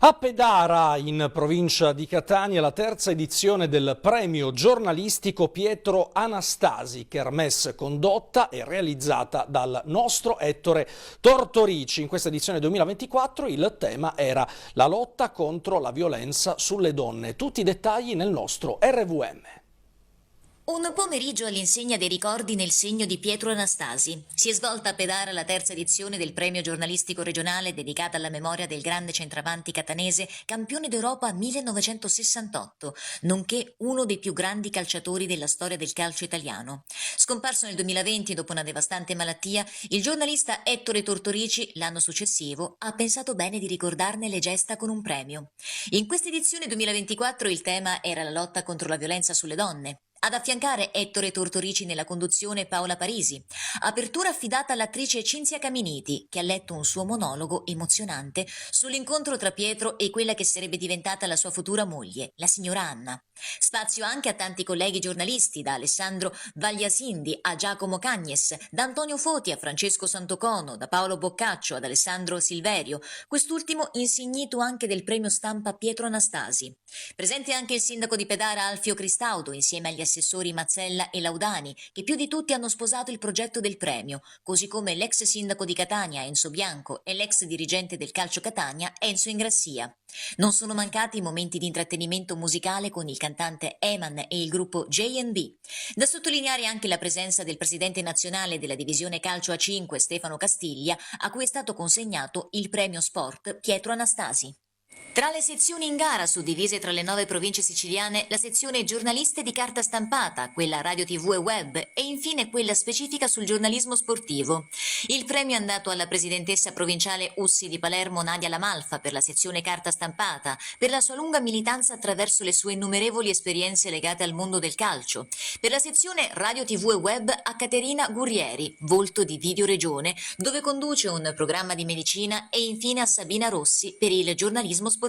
A Pedara, in provincia di Catania, la terza edizione del premio giornalistico Pietro Anastasi, kermesse condotta e realizzata dal nostro Ettore Tortorici. In questa edizione 2024 il tema era la lotta contro la violenza sulle donne. Tutti i dettagli nel nostro RVM. Un pomeriggio all'insegna dei ricordi nel segno di Pietro Anastasi. Si è svolta a Pedara la terza edizione del premio giornalistico regionale dedicata alla memoria del grande centravanti catanese, campione d'Europa 1968, nonché uno dei più grandi calciatori della storia del calcio italiano. Scomparso nel 2020 dopo una devastante malattia, il giornalista Ettore Tortorici l'anno successivo ha pensato bene di ricordarne le gesta con un premio. In questa edizione 2024 il tema era la lotta contro la violenza sulle donne. Ad affiancare Ettore Tortorici nella conduzione Paola Parisi. Apertura affidata all'attrice Cinzia Caminiti, che ha letto un suo monologo emozionante sull'incontro tra Pietro e quella che sarebbe diventata la sua futura moglie, la signora Anna. Spazio anche a tanti colleghi giornalisti, da Alessandro Vagliasindi a Giacomo Cagnes, da Antonio Foti a Francesco Santocono, da Paolo Boccaccio ad Alessandro Silverio, quest'ultimo insignito anche del premio stampa Pietro Anastasi. Presente anche il sindaco di Pedara Alfio Cristaudo, insieme agli assessori Mazzella e Laudani, che più di tutti hanno sposato il progetto del premio, così come l'ex sindaco di Catania Enzo Bianco e l'ex dirigente del calcio Catania Enzo Ingrassia. Non sono mancati i momenti di intrattenimento musicale con il cantante Eman e il gruppo J&B. Da sottolineare anche la presenza del presidente nazionale della divisione calcio A5 Stefano Castiglia, a cui è stato consegnato il premio sport Pietro Anastasi. Tra le sezioni in gara suddivise tra le 9 province siciliane, la sezione giornaliste di carta stampata, quella radio TV e web e infine quella specifica sul giornalismo sportivo. Il premio è andato alla presidentessa provinciale Ussi di Palermo Nadia Lamalfa per la sezione carta stampata, per la sua lunga militanza attraverso le sue innumerevoli esperienze legate al mondo del calcio. Per la sezione radio TV e web a Caterina Gurrieri, volto di Video Regione, dove conduce un programma di medicina, e infine a Sabina Rossi per il giornalismo sportivo.